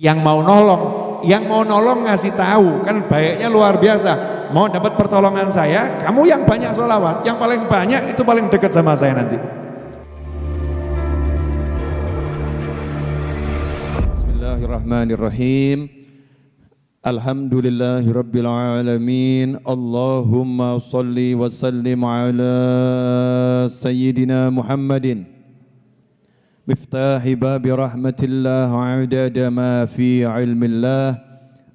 yang mau nolong ngasih tahu, kan baiknya luar biasa. Mau dapat pertolongan saya, kamu yang banyak sholawat, yang paling banyak itu paling dekat sama saya nanti. Bismillahirrahmanirrahim. Alhamdulillahirabbil alamin. Allahumma shalli wa sallim ala sayyidina Muhammadin miftahi babi rahmatillah adada ma fi ilmillah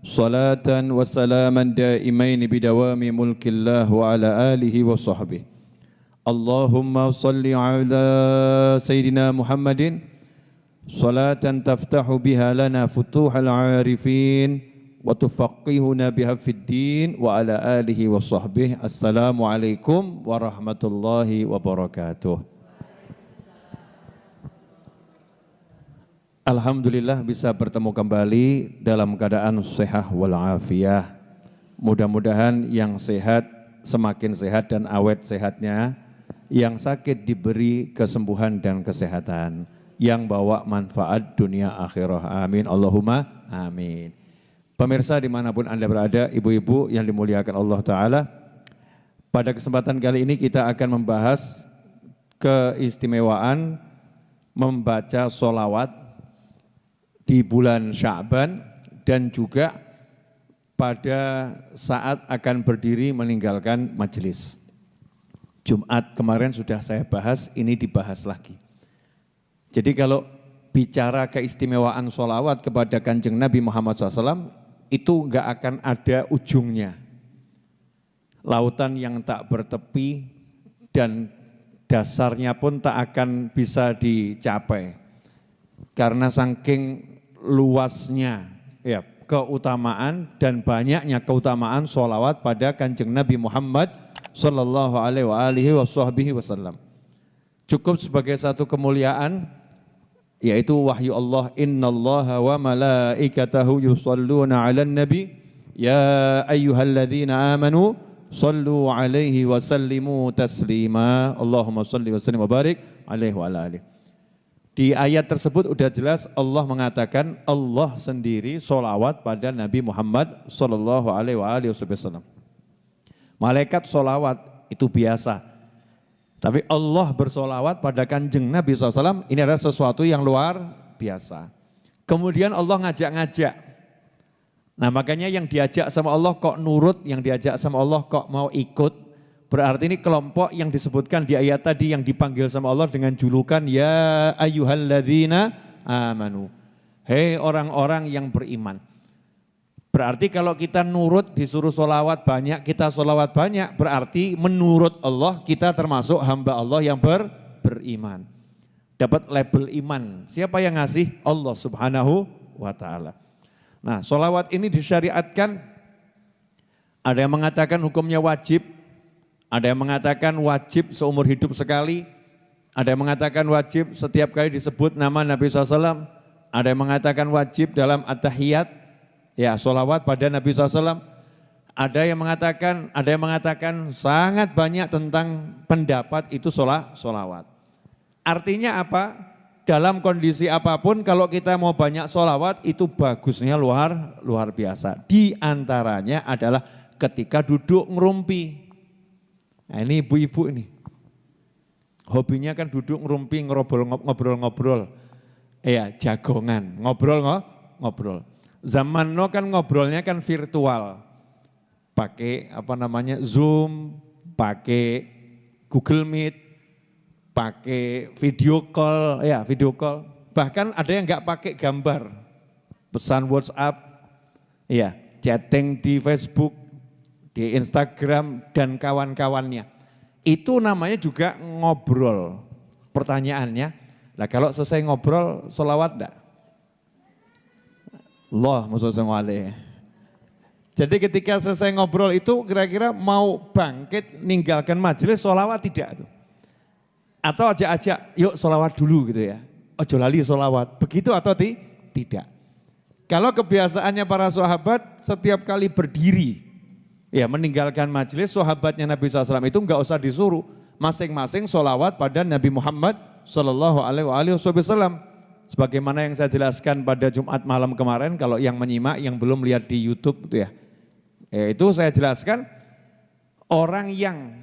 salatan wa salaman daimain bidawami mulkillah wa ala alihi wa sahbihi. Allahumma shalli ala sayyidina Muhammadin salatan taftahu biha lana futuhal arifin wa tufaqihuna biha fid din wa ala alihi wa sahbihi. Assalamualaikum warahmatullahi wabarakatuh. Alhamdulillah bisa bertemu kembali dalam keadaan sehat walafiat. Mudah-mudahan yang sehat semakin sehat dan awet sehatnya, yang sakit diberi kesembuhan dan kesehatan, yang bawa manfaat dunia akhirah. Amin Allahumma amin. Pemirsa dimanapun Anda berada, ibu-ibu yang dimuliakan Allah Ta'ala, pada kesempatan kali ini kita akan membahas keistimewaan membaca sholawat di bulan Sya'ban dan juga pada saat akan berdiri meninggalkan majelis. Jumat kemarin sudah saya bahas, ini dibahas lagi. Jadi kalau bicara keistimewaan sholawat kepada Kanjeng Nabi Muhammad SAW, itu enggak akan ada ujungnya. Lautan yang tak bertepi dan dasarnya pun tak akan bisa dicapai. Karena saking luasnya ya keutamaan dan banyaknya keutamaan sholawat pada Kanjeng Nabi Muhammad sallallahu alaihi wasallam. Cukup sebagai satu kemuliaan, yaitu wahyu Allah, innallaha wa malaikatahu yusalluna 'alan nabi ya ayyuhalladzina amanu sallu 'alaihi wa sallimu taslima. Allahumma shalli wa sallim wa barik 'alaihi wa ala alihi. Di ayat tersebut udah jelas Allah mengatakan Allah sendiri sholawat pada Nabi Muhammad sallallahu alaihi wasallam. Malaikat sholawat itu biasa. Tapi Allah bersolawat pada Kanjeng Nabi SAW, ini adalah sesuatu yang luar biasa. Kemudian Allah ngajak-ngajak. Nah makanya yang diajak sama Allah kok nurut, yang diajak sama Allah kok mau ikut. Berarti ini kelompok yang disebutkan di ayat tadi yang dipanggil sama Allah dengan julukan ya ayyuhalladzina amanu. Hei orang-orang yang beriman. Berarti kalau kita nurut disuruh sholawat banyak, kita sholawat banyak, berarti menurut Allah kita termasuk hamba Allah yang beriman. Dapat label iman. Siapa yang ngasih? Allah subhanahu wa ta'ala. Nah sholawat ini disyariatkan, ada yang mengatakan hukumnya wajib, ada yang mengatakan wajib seumur hidup sekali, ada yang mengatakan wajib setiap kali disebut nama Nabi SAW, ada yang mengatakan wajib dalam at-tahiyat, ya sholawat pada Nabi SAW. Ada yang mengatakan sangat banyak tentang pendapat itu sholawat. Artinya apa? Dalam kondisi apapun kalau kita mau banyak sholawat itu bagusnya luar biasa. Di antaranya adalah ketika duduk ngerumpi. Nah ini ibu-ibu ini. Hobinya kan duduk ngerumpi, ngobrol-ngobrol. Ya jagongan, ngobrol. Zaman no kan ngobrolnya kan virtual, pakai Zoom, pakai Google Meet, pakai video call. Bahkan ada yang nggak pakai gambar, pesan WhatsApp, ya chatting di Facebook, di Instagram dan kawan-kawannya. Itu namanya juga ngobrol. Pertanyaannya, lah kalau selesai ngobrol, sholawat enggak? Allah maksudnya. Jadi ketika selesai ngobrol itu kira-kira mau bangkit ninggalkan majelis sholawat tidak tuh? Atau ajak-ajak yuk sholawat dulu gitu ya. Ojo lali sholawat. Begitu atau tidak? Kalau kebiasaannya para sahabat setiap kali berdiri ya meninggalkan majelis, sahabatnya Nabi SAW itu enggak usah disuruh. Masing-masing sholawat pada Nabi Muhammad SAW. sebagaimana yang saya jelaskan pada Jumat malam kemarin, kalau yang menyimak, yang belum lihat di YouTube itu ya, itu saya jelaskan orang yang,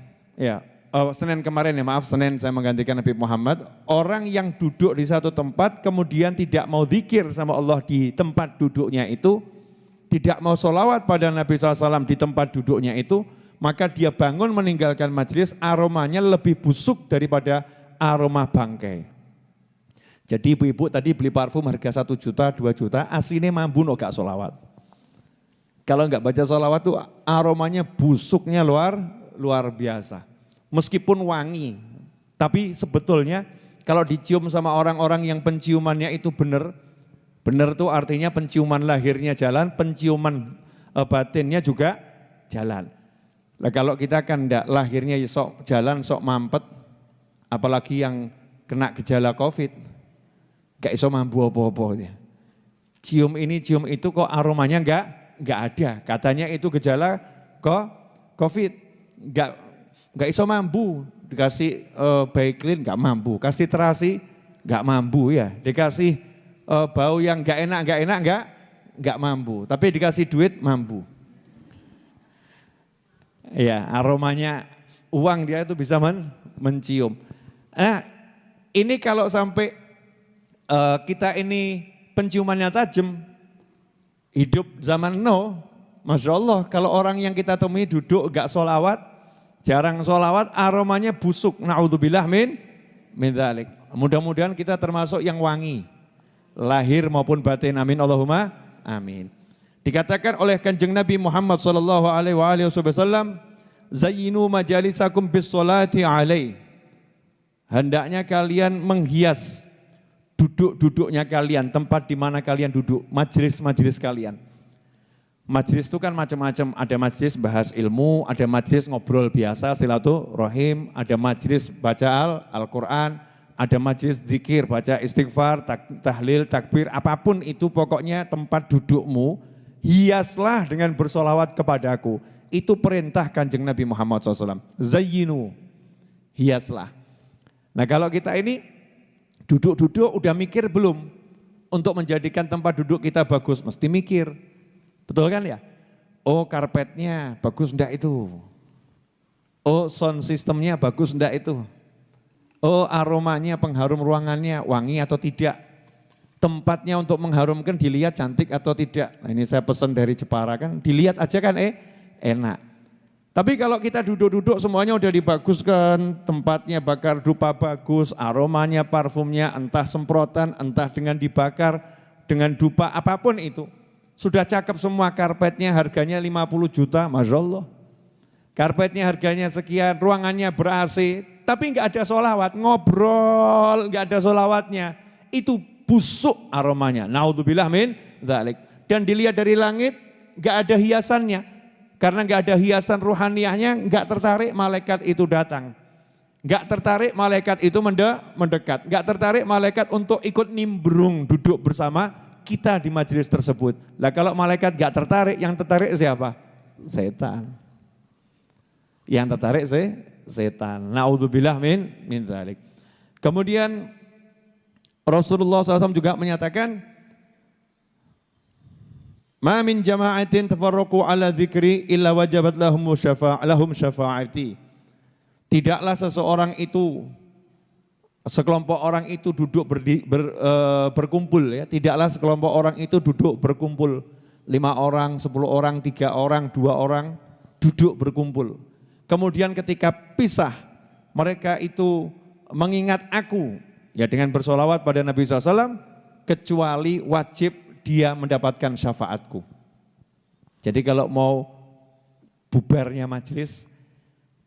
Senin kemarin ya maaf, Senin saya menggantikan Nabi Muhammad, orang yang duduk di satu tempat kemudian tidak mau zikir sama Allah di tempat duduknya itu, tidak mau sholawat pada Nabi SAW di tempat duduknya itu, maka dia bangun meninggalkan majelis, aromanya lebih busuk daripada aroma bangkai. Jadi ibu-ibu tadi beli parfum harga 1 juta, 2 juta, aslinya mampu no gak sholawat. Kalau nggak baca sholawat tuh aromanya busuknya luar biasa. Meskipun wangi, tapi sebetulnya kalau dicium sama orang-orang yang penciumannya itu benar tuh artinya penciuman lahirnya jalan, penciuman batinnya juga jalan. Nah kalau kita kan enggak, lahirnya sok jalan, sok mampet, apalagi yang kena gejala COVID, gak iso mampu apa-apa. Cium ini, cium itu kok aromanya enggak ada. Katanya itu gejala kok COVID, enggak iso mampu. Dikasih Baiklin enggak mampu, kasih terasi enggak mampu ya. Dikasih bau yang enggak enak enggak mampu. Tapi dikasih duit mampu. Ya, aromanya uang dia itu bisa mencium. Nah, ini kalau sampai kita ini penciumannya tajam, hidup zaman now, Masya Allah, kalau orang yang kita temui duduk gak sholawat, jarang sholawat, aromanya busuk, na'udzubillah min dzalik. Mudah-mudahan kita termasuk yang wangi, lahir maupun batin, amin Allahumma amin. Dikatakan oleh Kanjeng Nabi Muhammad sallallahu alaihi wasallam, zayyinu majalisakum bis sholati alaih. Hendaknya kalian menghias duduk-duduknya kalian, tempat di mana kalian duduk, majelis-majelis kalian. Majelis itu kan macam-macam, ada majelis bahas ilmu, ada majelis ngobrol biasa, silaturahim, ada majelis baca Al-Quran, ada majelis zikir, baca istighfar, tahlil, takbir, apapun itu pokoknya tempat dudukmu, hiaslah dengan bersolawat kepadaku. Itu perintah Kanjeng Nabi Muhammad SAW. Zayyinu, hiaslah. Nah kalau kita ini duduk-duduk udah mikir belum untuk menjadikan tempat duduk kita bagus? Mesti mikir, betul kan ya? Oh karpetnya bagus enggak itu? Oh sound systemnya bagus enggak itu? Oh aromanya, pengharum ruangannya wangi atau tidak? Tempatnya untuk mengharumkan dilihat cantik atau tidak? Nah ini saya pesan dari Jepara kan, dilihat aja kan enak. Tapi kalau kita duduk-duduk semuanya udah dibaguskan, tempatnya bakar dupa bagus, aromanya, parfumnya, entah semprotan, entah dengan dibakar, dengan dupa, apapun itu. Sudah cakep semua, karpetnya harganya 50 juta, Masya Allah. Karpetnya harganya sekian, ruangannya ber-AC, tapi enggak ada sholawat, ngobrol, enggak ada sholawatnya. Itu busuk aromanya, naudzubillah min dzalik. Dan dilihat dari langit, enggak ada hiasannya. Karena enggak ada hiasan ruhaniyahnya, enggak tertarik malaikat itu datang. Enggak tertarik malaikat itu mendekat. Enggak tertarik malaikat untuk ikut nimbrung duduk bersama kita di majelis tersebut. Lah kalau malaikat enggak tertarik, yang tertarik siapa? Setan. Yang tertarik setan. Naudzubillah min dzalik. Kemudian Rasulullah SAW juga menyatakan, ma min jama'atin tafarraqu ala dzikri illa wajabat lahum syafa'ati. Tidaklah sekelompok orang itu duduk berkumpul ya. Tidaklah sekelompok orang itu duduk berkumpul. 5 orang, 10 orang, 3 orang, 2 orang duduk berkumpul. Kemudian ketika pisah mereka itu mengingat aku ya dengan bersolawat pada Nabi SAW, kecuali wajib dia mendapatkan syafaatku. Jadi kalau mau bubarnya majelis,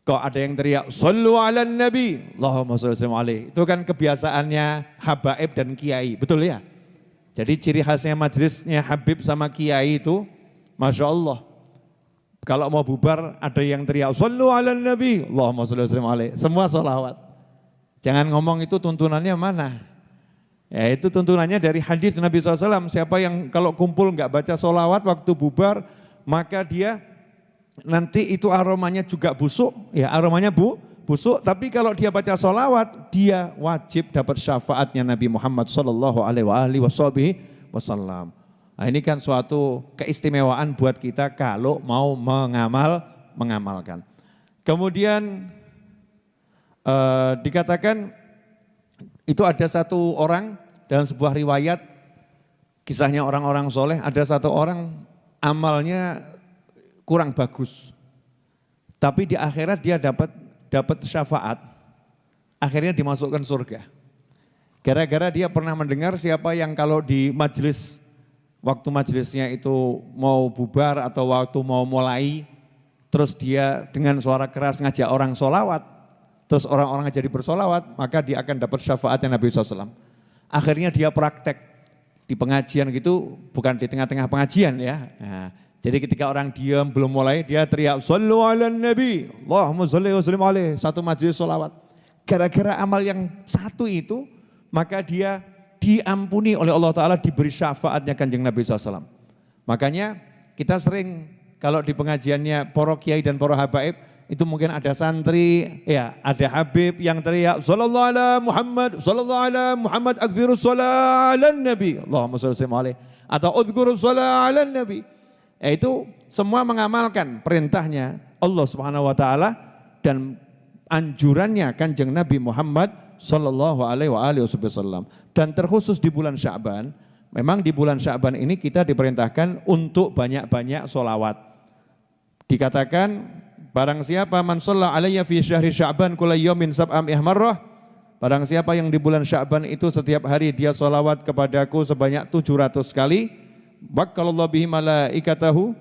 kok ada yang teriak, Sallu ala Nabi, Allahumma sholli alaihi. Itu kan kebiasaannya habaib dan kiai, betul ya? Jadi ciri khasnya majelisnya Habib sama kiai itu, Masya Allah. Kalau mau bubar ada yang teriak, Sallu ala Nabi, Allahumma sholli alaihi. Semua sholawat. Jangan ngomong itu tuntunannya mana? Ya itu tuntunannya dari hadis Nabi SAW, siapa yang kalau kumpul nggak baca sholawat waktu bubar, maka dia nanti itu aromanya juga busuk, ya aromanya busuk, tapi kalau dia baca sholawat, dia wajib dapat syafaatnya Nabi Muhammad Sallallahu Alaihi Wasallam. Nah, ini kan suatu keistimewaan buat kita kalau mau mengamalkan. Kemudian dikatakan itu ada satu orang dalam sebuah riwayat, kisahnya orang-orang soleh, ada satu orang amalnya kurang bagus. Tapi di akhirat dia dapat syafaat, akhirnya dimasukkan surga. Gara-gara dia pernah mendengar siapa yang kalau di majelis, waktu majelisnya itu mau bubar atau waktu mau mulai, terus dia dengan suara keras ngajak orang sholawat, terus orang-orang jadi bersolawat, maka dia akan dapat syafaatnya Nabi SAW. Akhirnya dia praktek di pengajian gitu, bukan di tengah-tengah pengajian ya. Nah, jadi ketika orang diam belum mulai, dia teriak, Sallu ala Nabi, Allahumma salli wa sallim alaih, satu majelis sholawat. Gara-gara amal yang satu itu, maka dia diampuni oleh Allah Ta'ala, diberi syafaatnya Kanjeng Nabi SAW. Makanya kita sering, kalau di pengajiannya para kiai dan para habaib, itu mungkin ada santri, ya ada habib yang teriak, Sallallahu ala Muhammad, akthirus sholat ala Nabi, Allahumma salli wa sallim alaih, atau udhkurus sholat ala Nabi. Yaitu semua mengamalkan perintahnya Allah Subhanahu wa taala dan anjurannya Kanjeng Nabi Muhammad sallallahu alaihi wasallam. Dan terkhusus di bulan Sya'ban, memang di bulan Sya'ban ini kita diperintahkan untuk banyak-banyak sholawat. Dikatakan barang siapa man shalla alayya fi syahri Sya'ban kulla yawmin sab'am ihmarrah, barang siapa yang di bulan Sya'ban itu setiap hari dia sholawat kepadaku sebanyak 700 kali, Wakkalallahu bihi malaikatahu,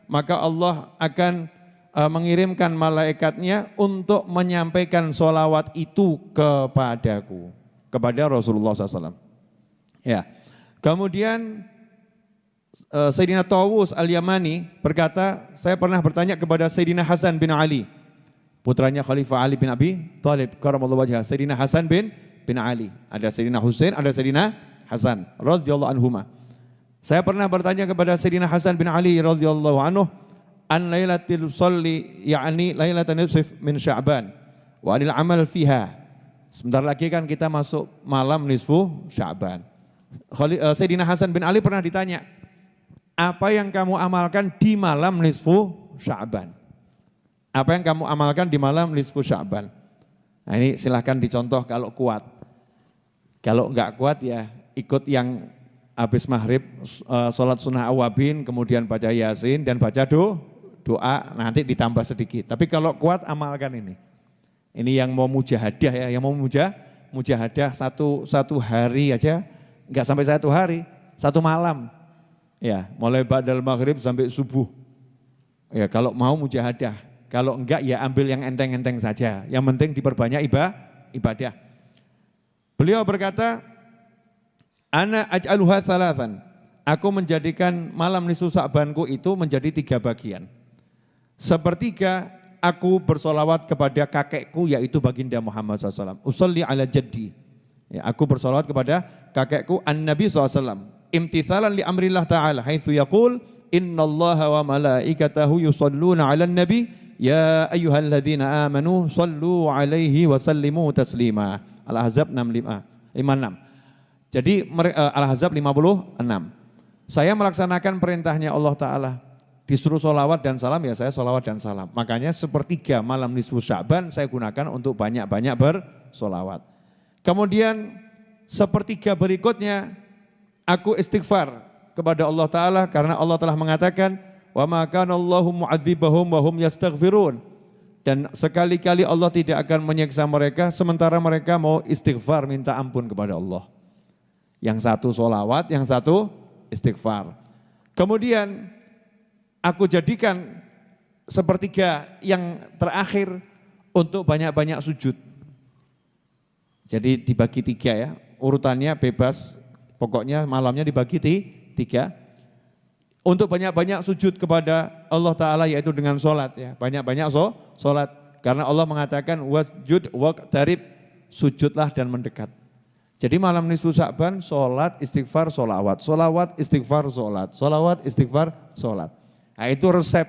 maka Allah akan mengirimkan malaikatnya untuk menyampaikan sholawat itu kepadaku, kepada Rasulullah SAW. Ya. Kemudian Sayyidina Tawus Al-Yamani berkata, saya pernah bertanya kepada Sayyidina Hasan bin Ali, putranya Khalifah Ali bin Abi Thalib, karamallahu wajhah. Sayyidina Hasan bin Ali, ada Sayyidina Husain, ada Sayyidina Hasan radhiyallahu anhuma. Saya pernah bertanya kepada Sayyidina Hasan bin Ali radhiyallahu anhu, an lailatul sholli, yakni lailatan nisf min Sya'ban wa anil amal fiha. Sebentar lagi kan kita masuk malam nisfu Sya'ban. Sayyidina Hasan bin Ali pernah ditanya, apa yang kamu amalkan di malam nisfu Sya'ban? Apa yang kamu amalkan di malam nisfu Sya'ban? Nah, ini silahkan dicontoh kalau kuat. Kalau enggak kuat ya ikut yang habis maghrib sholat sunnah awabin, kemudian baca yasin dan baca doa, nanti ditambah sedikit. Tapi kalau kuat amalkan ini. Ini yang mau mujahadah ya, yang mau mujahadah satu hari aja, enggak sampai 1 hari, 1 malam. Ya, mulai ba'dal maghrib sampai subuh. Ya, kalau mau mujahadah, kalau enggak ya ambil yang enteng-enteng saja. Yang penting diperbanyak ibadah. Beliau berkata, Ana aj'aluha thalathan. Aku menjadikan malam nisfu Sya'banku itu menjadi 3 bagian. Sepertiga aku bersolawat kepada kakekku yaitu baginda Muhammad SAW. Usolli ala jaddi. Ya, aku bersolawat kepada kakekku an-Nabi SAW. Imtithalan li amrillah ta'ala. Haithu yaqul innallaha wa malaikatahu yusalluna ala nabi. Ya ayyuhalladzina amanu sallu alaihi wa sallimu taslima. Al-Ahzab 56. Jadi Al-Ahzab 56. Saya melaksanakan perintahnya Allah Ta'ala. Disuruh sholawat dan salam, ya saya sholawat dan salam. Makanya sepertiga malam nisfu Sya'ban saya gunakan untuk banyak-banyak bersolawat. Kemudian sepertiga berikutnya aku istighfar kepada Allah Ta'ala. Karena Allah telah mengatakan, wa ma kana Allahu mu'adzibahum wa hum yastaghfirun. Dan sekali-kali Allah tidak akan menyiksa mereka sementara mereka mau istighfar, minta ampun kepada Allah. Yang satu sholawat, yang satu istighfar. Kemudian aku jadikan sepertiga yang terakhir untuk banyak-banyak sujud. Jadi dibagi 3 ya, urutannya bebas, pokoknya malamnya dibagi 3. Untuk banyak-banyak sujud kepada Allah Ta'ala yaitu dengan sholat ya, banyak-banyak sholat. Karena Allah mengatakan wasjud waqtarib, sujudlah dan mendekat. Jadi malam nisfu Sya'ban, sholat, istighfar, sholawat, sholawat, istighfar, sholat, sholawat, istighfar, sholat. Nah itu resep.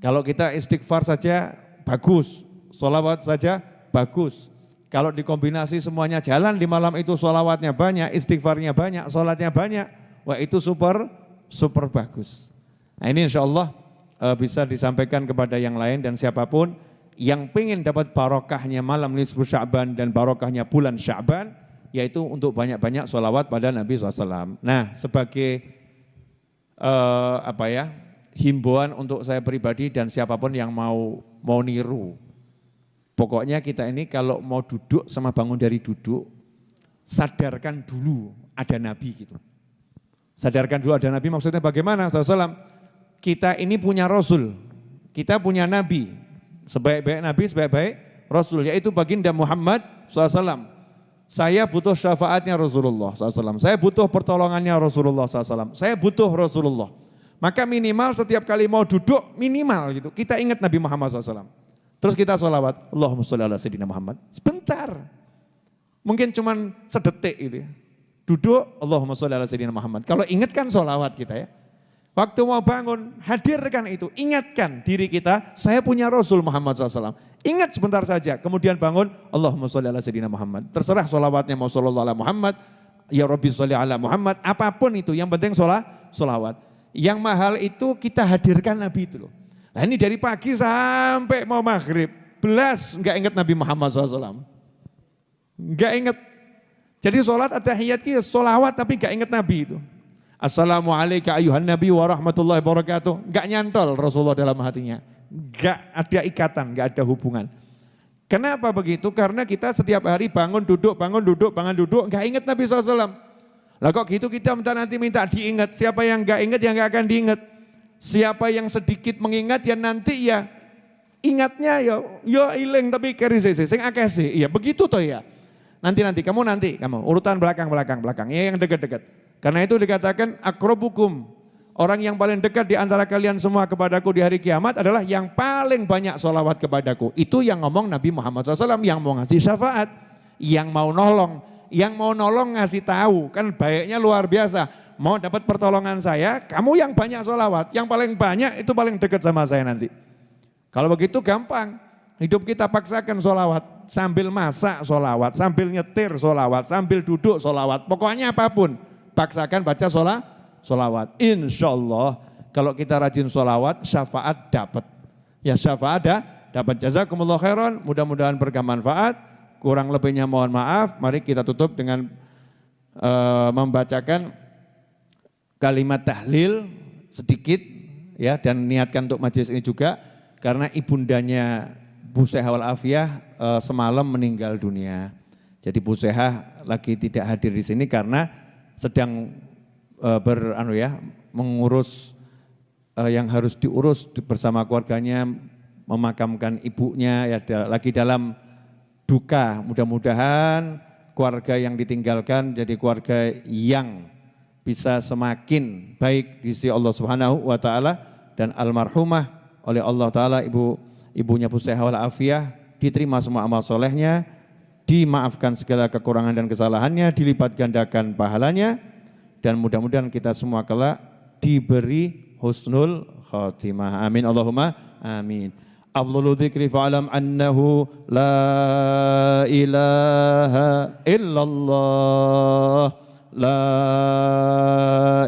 Kalau kita istighfar saja bagus, sholawat saja bagus. Kalau dikombinasi semuanya jalan di malam itu, sholawatnya banyak, istighfarnya banyak, sholatnya banyak, wah itu super bagus. Nah ini insya Allah bisa disampaikan kepada yang lain dan siapapun yang pengen dapat barokahnya malam nisfu Sya'ban dan barokahnya bulan Sya'ban, yaitu untuk banyak-banyak sholawat pada Nabi SAW. Nah sebagai himbauan untuk saya pribadi dan siapapun yang mau niru, pokoknya kita ini kalau mau duduk sama bangun dari duduk, sadarkan dulu ada Nabi gitu. Sadarkan dulu ada Nabi maksudnya bagaimana SAW? Kita ini punya Rasul, kita punya Nabi, sebaik-baik Nabi, sebaik-baik Rasul, yaitu baginda Muhammad SAW. Saya butuh syafaatnya Rasulullah SAW, saya butuh pertolongannya Rasulullah SAW, saya butuh Rasulullah. Maka minimal setiap kali mau duduk, minimal gitu, kita ingat Nabi Muhammad SAW. Terus kita sholawat, Allahumma sholli ala sayyidina Muhammad, sebentar, mungkin cuman sedetik gitu ya. Duduk, Allahumma sholli ala sayyidina Muhammad. Kalau ingatkan sholawat kita ya. Waktu mau bangun, hadirkan itu, ingatkan diri kita, saya punya Rasul Muhammad SAW. Ingat sebentar saja, kemudian bangun, Allahumma sholli ala sayyidina Muhammad. Terserah sholawatnya mau shollallahu ala Muhammad, ya Rabbi sholli ala Muhammad, apapun itu, yang penting sholawat. Yang mahal itu kita hadirkan Nabi itu loh. Nah ini dari pagi sampai mau maghrib, belas enggak ingat Nabi Muhammad SAW. Enggak ingat. Jadi sholat at-tahiyat kita sholawat tapi enggak ingat Nabi itu. Assalamualaikum ayuhan Nabi wa rahmatullahi wabarakatuh. Enggak nyantol Rasulullah dalam hatinya. Enggak ada ikatan, enggak ada hubungan. Kenapa begitu? Karena kita setiap hari bangun duduk, enggak ingat Nabi SAW. Lah kok gitu kita nanti minta diingat. Siapa yang enggak ingat yang enggak akan diingat. Siapa yang sedikit mengingat ya nanti ya ingatnya ya ilang tapi kerisese sing akeh sih. Iya begitu toh ya. Nanti kamu urutan belakang ya yang dekat-dekat. Karena itu dikatakan akrobukum, orang yang paling dekat di antara kalian semua kepadaku di hari kiamat adalah yang paling banyak sholawat kepadaku. Itu yang ngomong Nabi Muhammad SAW, yang mau ngasih syafaat, yang mau nolong ngasih tahu, kan baiknya luar biasa. Mau dapat pertolongan saya, kamu yang banyak sholawat, yang paling banyak itu paling dekat sama saya nanti. Kalau begitu gampang, hidup kita paksakan sholawat, sambil masak sholawat, sambil nyetir sholawat, sambil duduk sholawat, pokoknya apapun. Paksakan baca sholawat. Insya Allah kalau kita rajin sholawat, syafaat dapat. Ya syafaat dapat. Jazakumullah khairan, mudah-mudahan bermanfaat. Kurang lebihnya mohon maaf. Mari kita tutup dengan membacakan kalimat tahlil sedikit ya, dan niatkan untuk majelis ini juga karena ibundanya Bu Sehah wal Afiyah semalam meninggal dunia. Jadi Bu Sehah lagi tidak hadir di sini karena sedang mengurus yang harus diurus bersama keluarganya, memakamkan ibunya ya, lagi dalam duka. Mudah-mudahan keluarga yang ditinggalkan jadi keluarga yang bisa semakin baik di sisi Allah Subhanahu wa taala, dan almarhumah oleh Allah taala ibunya Bu Sehah wal Afiyah diterima semua amal solehnya, dimaafkan segala kekurangan dan kesalahannya, dilipat gandakan pahalanya, dan mudah-mudahan kita semua kelak diberi husnul khotimah. Amin Allahumma amin. Afdhalu dzikri fa'lam annahu la ilaha illallah, la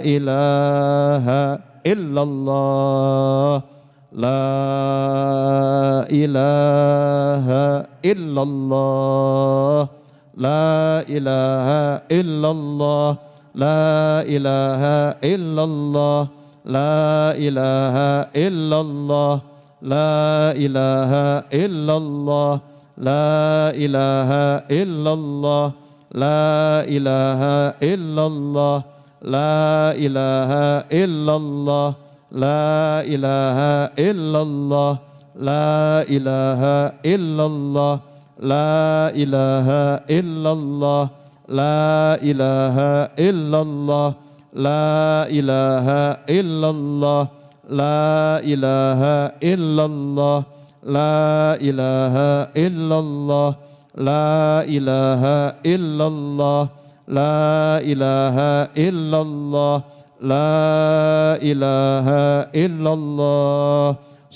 ilaha illallah, la ilaha illallah, la ilaha illallah, la ilaha illallah, la ilaha illallah, la ilaha illallah, la ilaha illallah, la ilaha illallah, la ilaha illallah, la ilaha illallah, la ilaha illallah, la ilaha illallah, la ilaha illallah, la ilaha illallah, la ilaha illallah, la ilaha illallah, la ilaha illallah, la ilaha illallah, la ilaha illallah.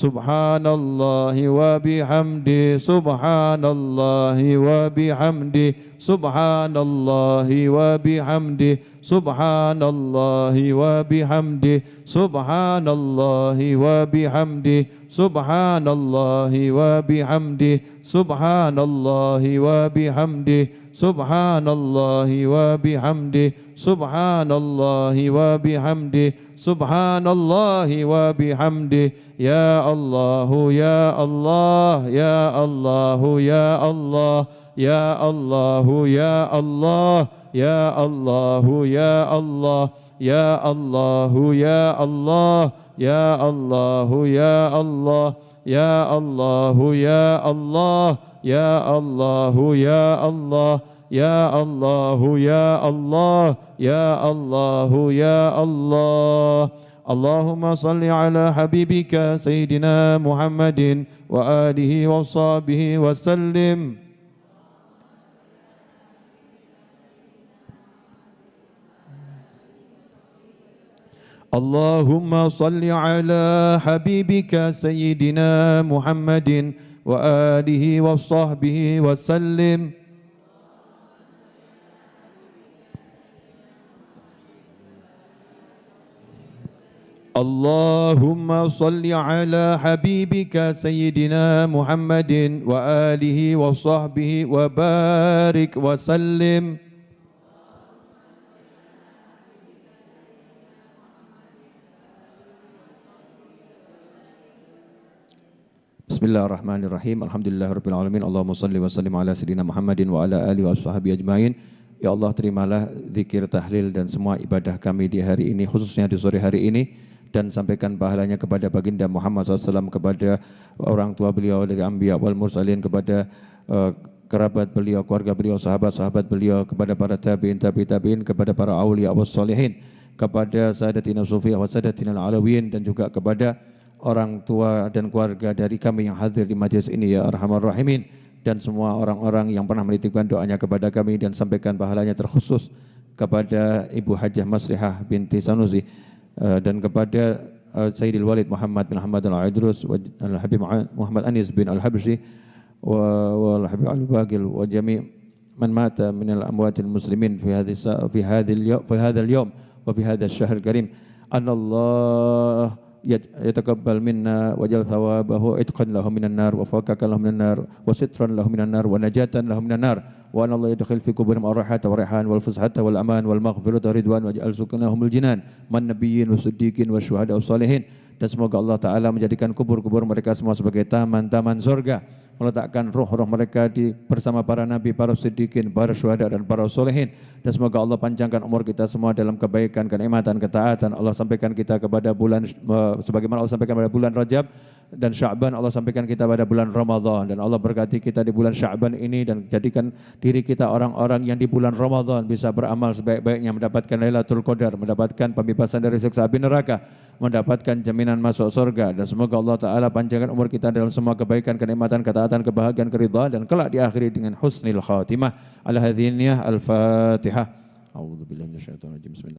Subhanallahi wa bihamdi, subhanallahi wa bihamdi, subhanallahi wa bihamdi, subhanallahi wa bihamdi, subhanallahi wa bihamdi, subhanallahi wa bihamdi, subhanallahi wa bihamdi, subhanallahi wa bihamdi, subhanallahi wa bihamdi, subhanallahi wa bihamdi. Ya Allah, ya Allah, ya Allah, ya Allah, ya Allah, ya Allah, ya Allah, ya Allah, ya Allah, ya Allah, ya Allah, ya Allah, ya Allah, ya Allah, ya Allah, ya Allah, ya Allah, ya Allah, ya Allah, ya Allah. Allahumma salli ala habibika Sayyidina Muhammadin wa alihi wa sahbihi wa sallim. Allahumma salli ala habibika Sayyidina Muhammadin wa alihi wa sahbihi wa sallim. Allahumma salli ala habibika Sayyidina Muhammadin wa alihi wa sahbihi wa barik wa sallim. Bismillahirrahmanirrahim. Alhamdulillahirabbil alamin. Allahumma shalli wa sallim ala sayidina Muhammadin wa ala alihi wa sahbihi ajmain. Ya Allah, terimalah zikir, tahlil dan semua ibadah kami di hari ini, khususnya di sore hari ini, dan sampaikan pahalanya kepada baginda Muhammad SAW, kepada orang tua beliau dari anbiya wal mursalin, kepada kerabat beliau, keluarga beliau, sahabat-sahabat beliau, kepada para tabi'in, tabi'in, kepada para aulia was salihin, kepada sadatina sufiyah wa sadatina alawiyin, dan juga kepada orang tua dan keluarga dari kami yang hadir di majlis ini, ya arhamar rahimin, dan semua orang-orang yang pernah menitipkan doanya kepada kami dan sampaikan pahalanya terkhusus kepada Ibu Hajjah Maslihah binti Sanusi, dan kepada Sayyidil Walid Muhammad bin Hamad al-Idrus wa Al-Habib Muhammad Anis bin Al-Habsyi wa Al-Habib Al-Baqil wa jami' man mata min al-amwatil muslimin fi hadha al-yawm wa fi hadha al-shahr al-karim. Anallah yataqabbal minna wajal thawabahu itqan lahu minan nar wa fakakan lahu minan nar wa sitran lahu minan nar wa najatan lahu minan nar wa anallah yadkhil fi kuburihim ar-rahata wa rihan wal fuzhata wal aman wal maghfirata ridwan waj'al sukunahumul jinan man nabiyyin wa siddiqin wa syuhada wa salihin. Dan semoga Allah Ta'ala menjadikan kubur-kubur mereka semua sebagai taman-taman surga, meletakkan roh-roh mereka bersama para nabi, para siddiqin, para syuhada dan para solehin. Dan semoga Allah panjangkan umur kita semua dalam kebaikan, kenikmatan, ketaatan. Allah sampaikan kita kepada bulan, sebagaimana Allah sampaikan pada bulan Rajab dan Sya'ban, Allah sampaikan kita pada bulan Ramadan. Dan Allah berkati kita di bulan Sya'ban ini dan jadikan diri kita orang-orang yang di bulan Ramadan bisa beramal sebaik-baiknya, mendapatkan Lailatul Qadar, mendapatkan pembebasan dari siksa api neraka, mendapatkan jaminan masuk surga. Dan semoga Allah Ta'ala panjangkan umur kita dalam semua kebaikan, kenikmatan, ketaatan, kebahagiaan, keridhaan, dan kelak diakhiri dengan husnil khatimah. Ala hadhiniyah al-Fatihah. A'udzu billahi minasyaitonir rajim. Bismillah.